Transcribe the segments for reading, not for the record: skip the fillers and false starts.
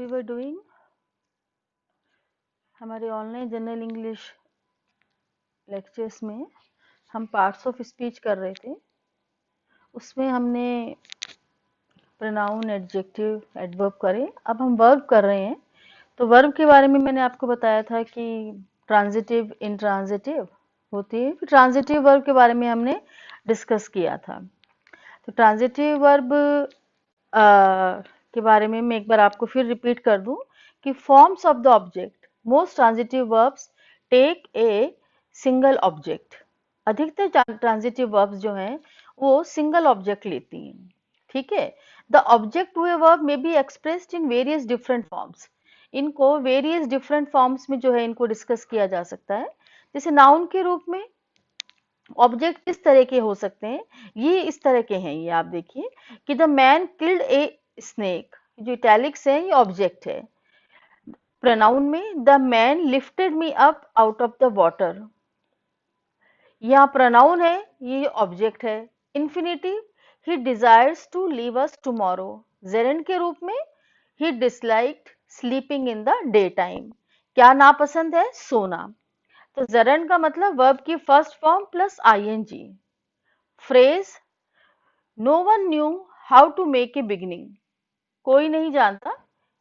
Were doing, हमारे online general English lectures में हम पार्ट्स ऑफ स्पीच कर रहे थे। उसमें हमने प्रोनाउन, एडजेक्टिव, एडवर्ब करे। अब हम वर्ब कर रहे हैं। तो वर्ब के बारे में मैंने आपको बताया था कि ट्रांजिटिव, इंट्रांजिटिव होती है। ट्रांजिटिव वर्ब के बारे में हमने डिस्कस किया था। तो ट्रांजिटिव वर्ब के बारे में मैं एक बार आपको फिर रिपीट कर दूं कि forms of the object, most transitive verbs take a single object. अधिकतर ट्रांजिटिव वर्ब्स जो हैं वो सिंगल ऑब्जेक्ट लेती हैं। ठीक है। The object to a verb may be expressed in various different forms. इनको वेरियस डिफरेंट फॉर्म्स में जो है इनको डिस्कस किया जा सकता है। जैसे नाउन के रूप में ऑब्जेक्ट इस तरह के हो सकते हैं, ये इस तरह के हैं। ये आप देखिए कि the man killed a snake, जो इटैलिक्स है ये ऑब्जेक्ट है। प्रोनाउन में the man lifted me up out of the water, यहाँ प्रोनाउन है, ये ऑब्जेक्ट है। Infinitive, he desires to leave us tomorrow. Gerund के रूप में he disliked sleeping in the day time. क्या नापसंद है? सोना। तो जेरेंड का मतलब वर्ब की first form plus ING. Phrase, no one knew how to make a beginning, कोई नहीं जानता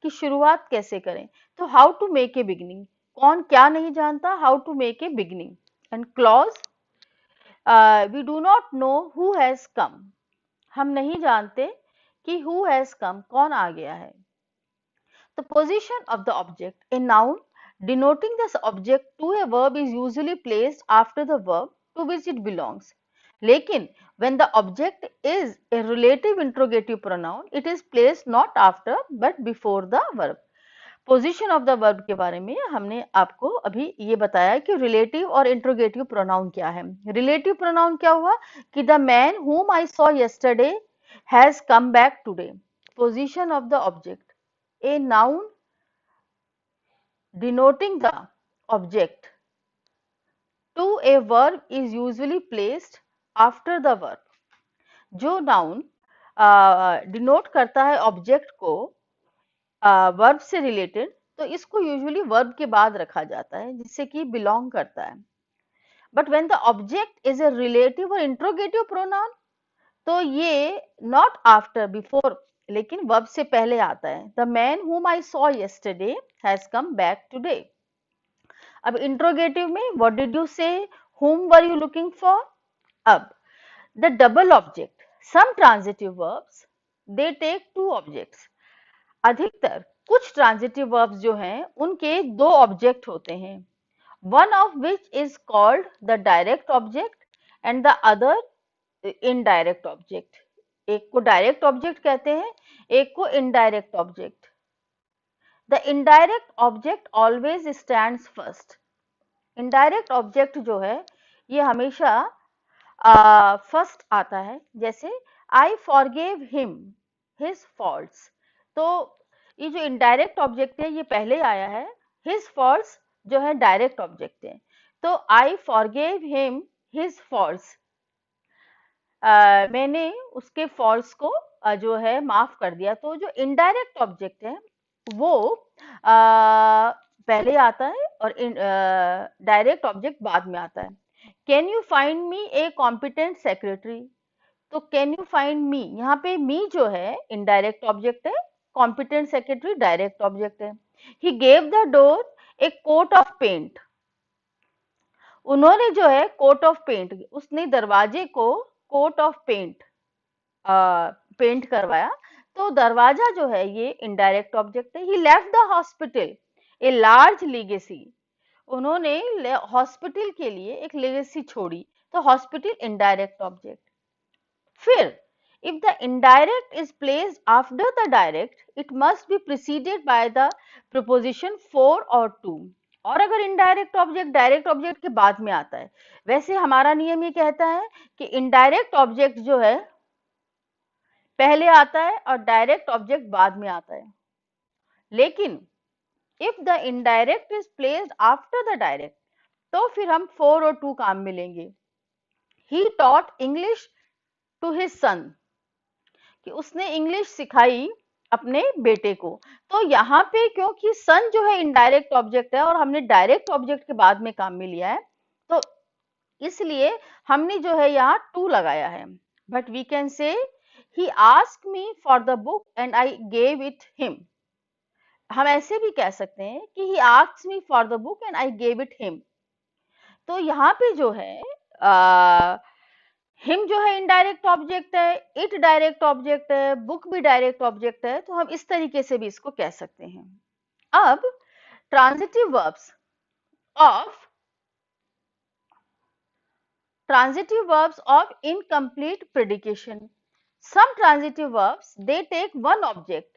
कि शुरुआत कैसे करें। तो how to make a beginning, कौन क्या नहीं जानता, how to make a beginning. And clause, we do not know who has come, हम नहीं जानते कि हु हैज कम, कौन आ गया है। The position of the object, a noun denoting this object to a verb is usually placed after the verb to which it belongs. लेकिन when the object is a relative interrogative pronoun, it is placed not after but before the verb. Position of the verb के बारे में हमने आपको अभी ये बताया कि रिलेटिव और इंट्रोगेटिव प्रोनाउन क्या है। रिलेटिव प्रोनाउन क्या हुआ कि the man whom I saw yesterday has come back today. Position of the object, a noun denoting the object to a verb is usually placed after the verb. जो noun denote करता है object को verb से related, तो इसको usually verb के बाद रखा जाता है जिससे कि बिलोंग करता है। But when the object is a relative or interrogative pronoun, तो ये नॉट आफ्टर, बिफोर, लेकिन वर्ब से पहले आता है। The man whom I saw yesterday has come back today. अब इंट्रोगेटिव में what did you say, whom were you looking for? अब the double object, some transitive verbs they take two objects. अधिकतर कुछ transitive verbs जो हैं उनके दो object होते हैं। One of which is called the direct object and the other indirect object. एक को डायरेक्ट ऑब्जेक्ट कहते हैं, एक को indirect object. The indirect object always stands first. Indirect object जो है ये हमेशा फर्स्ट आता है। जैसे आई फॉरगेव हिम हिज फॉल्ट्स, तो ये जो इनडायरेक्ट ऑब्जेक्ट है ये पहले आया है, हिज फॉल्ट्स जो है डायरेक्ट ऑब्जेक्ट है। तो आई फॉरगेव हिम हिज फॉल्ट्स, मैंने उसके फॉल्ट्स को जो है माफ कर दिया। तो जो इनडायरेक्ट ऑब्जेक्ट है वो पहले आता है और डायरेक्ट ऑब्जेक्ट बाद में आता है। Can you find me a competent secretary, तो कैन यू फाइंड मी, यहाँ पे मी जो है इनडायरेक्ट ऑब्जेक्ट है, कॉम्पिटेंट सेक्रेटरी डायरेक्ट ऑब्जेक्ट है। He gave the door a coat of paint, उन्होंने जो है कोट ऑफ पेंट, उसने दरवाजे को कोट ऑफ पेंट पेंट करवाया। तो दरवाजा जो है ये इनडायरेक्ट ऑब्जेक्ट है। He left the hospital a large legacy, उन्होंने हॉस्पिटल के लिए एक लेगेसी छोड़ी। तो हॉस्पिटल इनडायरेक्ट ऑब्जेक्ट। फिर if the indirect is placed after the direct, it must be preceded by the preposition for or to. और अगर इनडायरेक्ट ऑब्जेक्ट डायरेक्ट ऑब्जेक्ट के बाद में आता है, वैसे हमारा नियम ये कहता है कि इनडायरेक्ट ऑब्जेक्ट जो है पहले आता है और डायरेक्ट ऑब्जेक्ट बाद में आता है। लेकिन if the indirect is placed after the direct, तो फिर हम फोर और टू काम मिलेंगे। He taught English to his son, कि उसने इंग्लिश सिखाई अपने बेटे को। तो यहाँ पे क्योंकि सन जो है इनडायरेक्ट ऑब्जेक्ट है और हमने डायरेक्ट ऑब्जेक्ट के बाद में काम में लिया है, तो इसलिए हमने जो है यहाँ टू लगाया है। But we can say he ask me for the book and I gave it him. हम ऐसे भी कह सकते हैं कि he asked me for the book and I gave it him. तो यहाँ पे जो है हिम जो है इनडायरेक्ट ऑब्जेक्ट है, इट डायरेक्ट ऑब्जेक्ट है, बुक भी डायरेक्ट ऑब्जेक्ट है, तो हम इस तरीके से भी इसको कह सकते हैं। अब transitive verbs of incomplete predication. Some transitive verbs they take one object,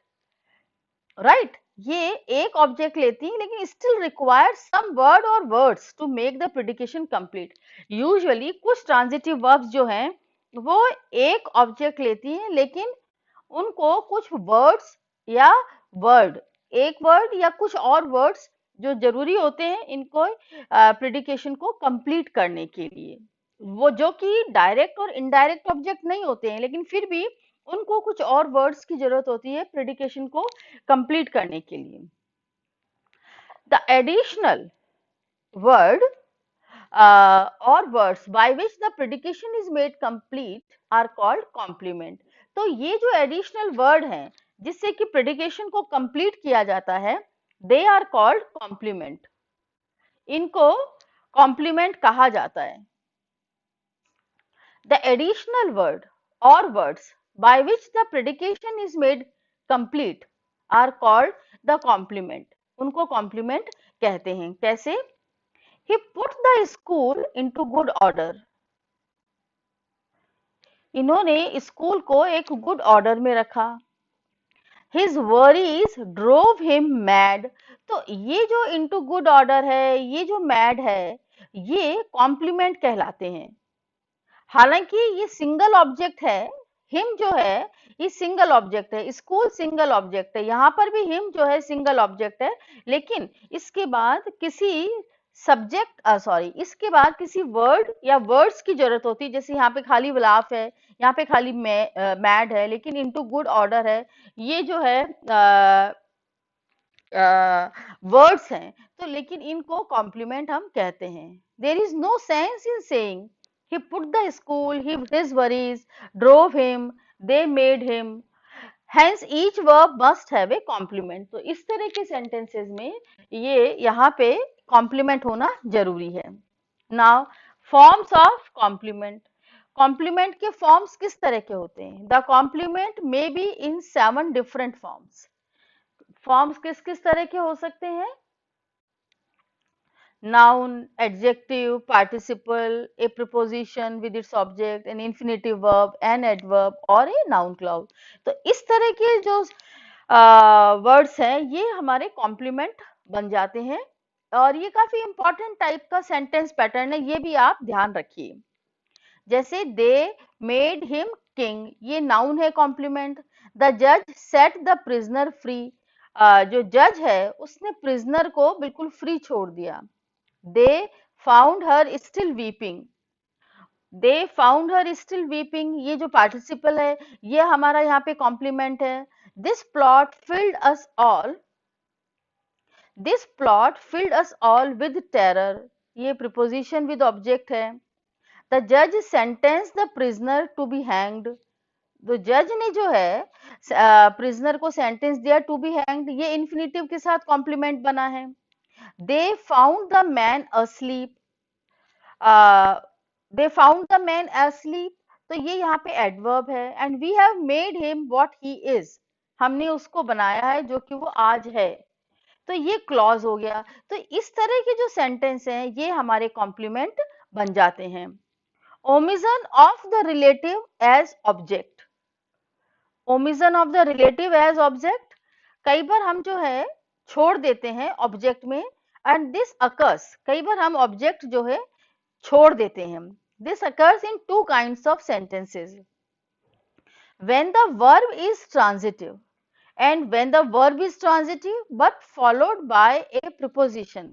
right? ये एक ऑब्जेक्ट लेती है लेकिन स्टिल रिक्वायर सम वर्ड और words to make the predication complete. Usually कुछ ट्रांजिटिव वर्ब्स जो हैं वो एक ऑब्जेक्ट लेती हैं लेकिन उनको कुछ वर्ड्स या वर्ड, एक वर्ड या कुछ और वर्ड्स जो जरूरी होते हैं इनको प्रिडिकेशन को कंप्लीट करने के लिए, वो जो कि डायरेक्ट और इनडायरेक्ट ऑब्जेक्ट नहीं होते हैं लेकिन फिर भी उनको कुछ और वर्ड्स की जरूरत होती है प्रिडिकेशन को कंप्लीट करने के लिए। The additional word or words by which the predication is made complete are called complement. तो ये जो एडिशनल वर्ड हैं जिससे कि प्रेडिकेशन को कंप्लीट किया जाता है, दे आर कॉल्ड कॉम्प्लीमेंट। इनको कॉम्प्लीमेंट कहा जाता है। द एडिशनल वर्ड और words by which the predication is made complete are called the complement. उनको कॉम्प्लीमेंट कहते हैं। कैसे? He put the school into good order. इन्होंने स्कूल को एक गुड ऑर्डर में रखा। His worries drove him mad. तो ये जो into good order है, ये जो mad है, ये कॉम्प्लीमेंट कहलाते हैं। हालांकि ये सिंगल ऑब्जेक्ट है, हिम जो है ये सिंगल ऑब्जेक्ट है, स्कूल सिंगल ऑब्जेक्ट है, यहाँ पर भी हिम जो है सिंगल ऑब्जेक्ट है, लेकिन इसके बाद किसी सब्जेक्ट इसके बाद किसी वर्ड या वर्ड्स की जरूरत होती है। जैसे यहाँ पे खाली लाफ है, यहाँ पे खाली मैड है, लेकिन इनटू गुड ऑर्डर है, ये जो है वर्ड्स हैं, तो लेकिन इनको कॉम्प्लीमेंट हम कहते हैं। There is no sense in saying he put the school, his worries drove him, they made him, hence each verb must have a complement. तो इस तरह के सेंटेंसेस में ये यहाँ पे कॉम्प्लीमेंट होना जरूरी है। Now forms of complement. Complement के फॉर्म्स किस तरह के होते हैं? The complement may be in 7 different forms. Forms किस किस तरह के हो सकते हैं? Noun, adjective, participle, a preposition with its object, an infinitive verb, an adverb और a noun clause। तो इस तरह के जो वर्ड्स हैं ये हमारे कॉम्प्लीमेंट बन जाते हैं और ये काफी इंपॉर्टेंट टाइप का सेंटेंस पैटर्न है, ये भी आप ध्यान रखिए। जैसे दे मेड हिम किंग, ये नाउन है कॉम्प्लीमेंट। द जज सेट द प्रिजनर फ्री, जो जज है उसने प्रिजनर को बिल्कुल फ्री छोड़ दिया। They found her still weeping. They found her still weeping, ये जो पार्टिसिपल है ये हमारा यहाँ पे कॉम्प्लीमेंट है। This plot filled us all. This plot filled us all with terror, ये प्रीपोजिशन विद ऑब्जेक्ट है। The judge sentenced the prisoner to be hanged. तो जज ने जो है प्रिजनर को सेंटेंस दिया टू बी हैंग्ड, ये इन्फिनेटिव के साथ कॉम्प्लीमेंट बना है। They found the man asleep. They found the man asleep, तो ये यहाँ पे एडवर्ब है। And we have made him what he is. हमने उसको बनाया है जो कि वो आज है, तो ये क्लॉज हो गया। तो इस तरह के जो सेंटेंस हैं ये हमारे कॉम्प्लीमेंट बन जाते हैं। Omission of the relative as object. Omission of the relative as object, कई बार हम जो है छोड़ देते हैं ऑब्जेक्ट में, एंड दिस अकर्स, कई बार हम ऑब्जेक्ट जो है छोड़ देते हैं। This occurs in 2 kinds of sentences, when the verb is transitive and when the verb is transitive but followed by A preposition.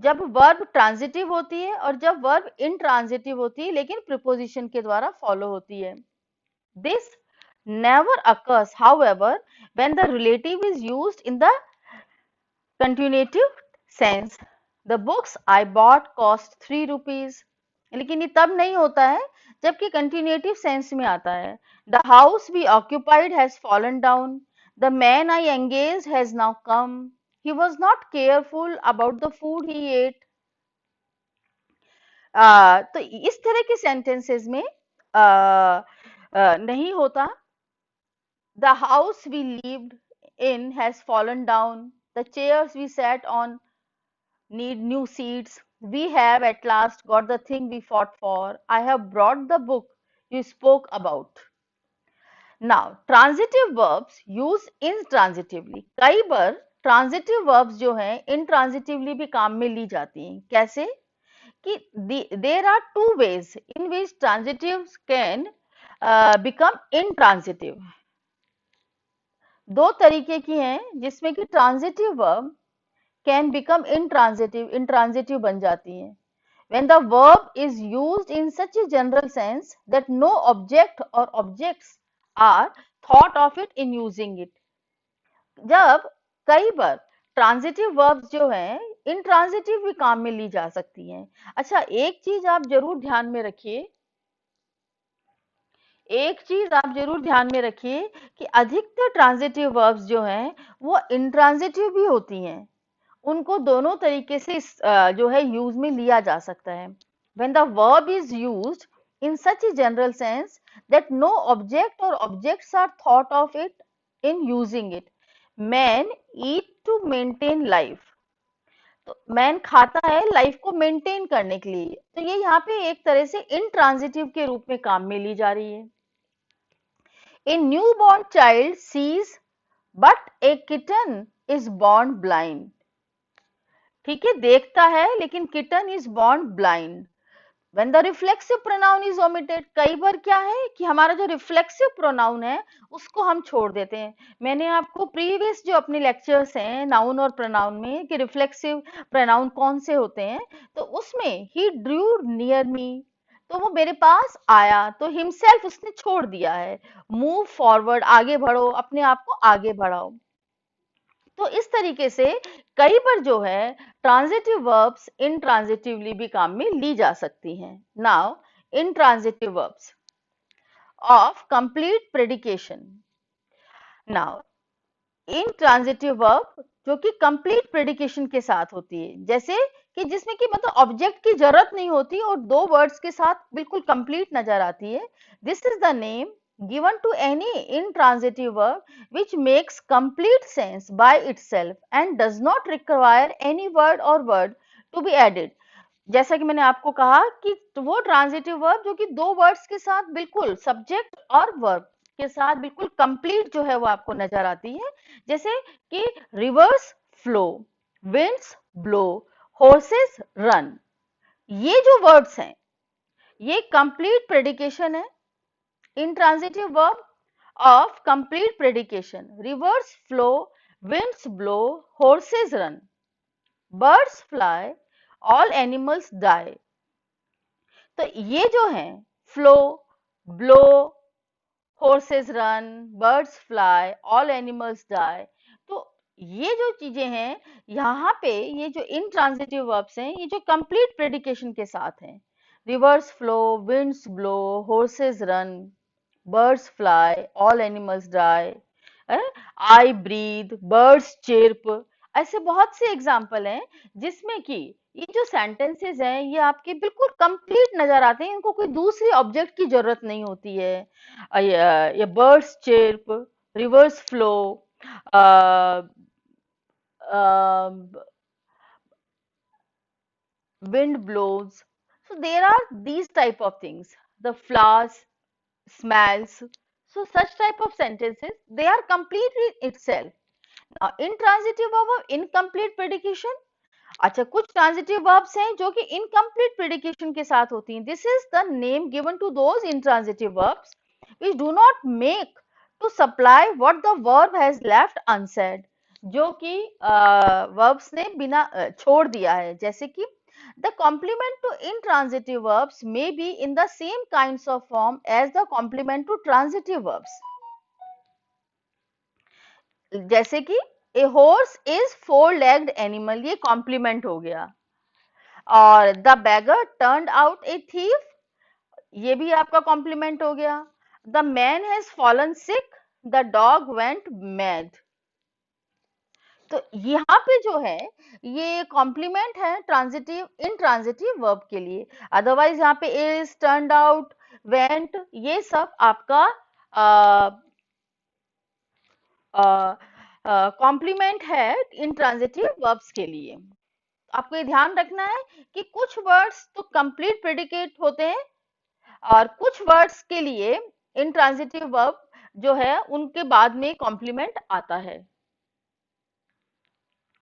जब वर्ब ट्रांजिटिव होती है और जब वर्ब इनट्रांजिटिव होती है लेकिन प्रीपोजिशन के द्वारा फॉलो होती है। This never occurs, however, when the relative is used in the continuative sense. The books I bought cost 3 rupees. लेकिन ये तब नहीं होता है जबकि continuative sense में आता है. The house we occupied has fallen down. The man I engaged has now come. He was not careful about the food he ate. तो इस तरह के sentences में नहीं होता. The house we lived in has fallen down. The chairs we sat on need new seats. We have at last got the thing we fought for. I have brought the book you spoke about. Now, transitive verbs used intransitively. कई बार transitive verbs जो हैं intransitively भी काम में ली जाती हैं. कैसे? कि there are two ways in which transitives can become intransitive. दो तरीके की हैं जिसमें कि transitive verb can become intransitive बन जाती हैं. When the verb is used in such a general sense that no object or objects are thought of it in using it. जब कई बार ट्रांजिटिव वर्ब्स जो हैं इंट्रांजिटिव भी काम में ली जा सकती हैं. अच्छा, एक चीज आप जरूर ध्यान में रखिए, कि अधिकतर ट्रांजिटिव वर्ब्स जो हैं वो इंट्रांजिटिव भी होती हैं. उनको दोनों तरीके से जो है यूज में लिया जा सकता है. When the verb is used in such a general sense that no object or objects are thought of it in using it. Man eat to maintain life. तो मैन खाता है लाइफ को मेंटेन करने के लिए. तो ये यहाँ पे एक तरह से इंट्रांजिटिव के रूप में काम में ली जा रही है. A newborn child sees but a kitten is born blind. ठीक है, देखता है लेकिन kitten is born blind. When the reflexive pronoun is omitted, कई बार क्या है कि हमारा जो रिफ्लेक्सिव प्रोनाउन है उसको हम छोड़ देते हैं. मैंने आपको प्रीवियस जो अपने लेक्चर्स हैं नाउन और प्रोनाउन में कि रिफ्लेक्सिव प्रोनाउन कौन से होते हैं, तो उसमें ही ड्रू नियर मी, तो वो मेरे पास आया, तो हिमसेल्फ उसने छोड़ दिया है. मूव फॉरवर्ड, आगे बढ़ो, अपने आप को आगे बढ़ाओ. तो इस तरीके से कई बार जो है ट्रांजिटिव वर्ब्स इंट्रांजिटिवली भी काम में ली जा सकती हैं. Now intransitive verbs of complete predication. Now intransitive verb जो कि कंप्लीट प्रेडिकेशन के साथ होती है, जैसे कि जिसमें कि मतलब ऑब्जेक्ट की जरूरत नहीं होती और दो वर्ड्स के साथ बिल्कुल कंप्लीट नजर आती है. This is the name given to any intransitive verb which makes complete sense by itself and does not require any word or word to be added. जैसा कि मैंने आपको कहा कि वो ट्रांजिटिव वर्ब जो कि दो वर्ड्स के साथ बिल्कुल सब्जेक्ट और वर्ब के साथ बिल्कुल कंप्लीट जो है वो आपको नजर आती है. जैसे कि reverse flow, winds blow, horses run, ये जो वर्ड्स हैं ये कंप्लीट प्रेडिकेशन है. Intransitive verb of complete predication. Rivers flow, winds blow, horses run, birds fly, all animals die. तो ये जो है flow, blow, horses run, birds fly, all animals die. तो ये जो चीजें हैं यहाँ पे, ये जो intransitive verbs हैं ये जो complete predication के साथ हैं. Rivers flow, winds blow, horses run, birds fly, all animals die, I breathe, birds chirp. ऐसे बहुत से एग्जाम्पल हैं जिसमें कि ये जो सेंटेंसेस हैं ये आपके बिल्कुल कंप्लीट नजर आते हैं, इनको कोई दूसरी ऑब्जेक्ट की जरूरत नहीं होती है. ये birds chirp, reverse flow, wind blows. So there are these type of things. The flowers smells. So such type of sentences, they are complete in itself. Now intransitive verb of incomplete predication. अच्छा, कुछ transitive verbs हैं जो कि incomplete प्रेडिकेशन के साथ होती हैं. This is the name given to those intransitive verbs which do not make to supply what the verb has left unsaid, जो कि वर्ब्स ने बिना छोड़ दिया है. जैसे कि the complement to intransitive verbs may be in the same kinds of form as the complement to transitive verbs. जैसे कि a horse is four legged animal, ये कॉम्प्लीमेंट हो गया। और the beggar turned out a thief, ये भी आपका complement हो गया। The man has fallen sick, the dog went mad. तो यहाँ पे जो है ये कॉम्प्लीमेंट है ट्रांजिटिव इंट्रांजिटिव वर्ब के लिए। अदरवाइज यहाँ पे इज, टर्न्ड आउट, वेंट, ये सब आपका कॉम्प्लीमेंट है इंट्रांजिटिव वर्ब्स के लिए। आपको ये ध्यान रखना है कि कुछ वर्ड्स तो कंप्लीट प्रेडिकेट होते हैं और कुछ वर्ड्स के लिए इंट्रांजिटिव वर्ब जो है उनके बाद में कॉम्प्लीमेंट आता है।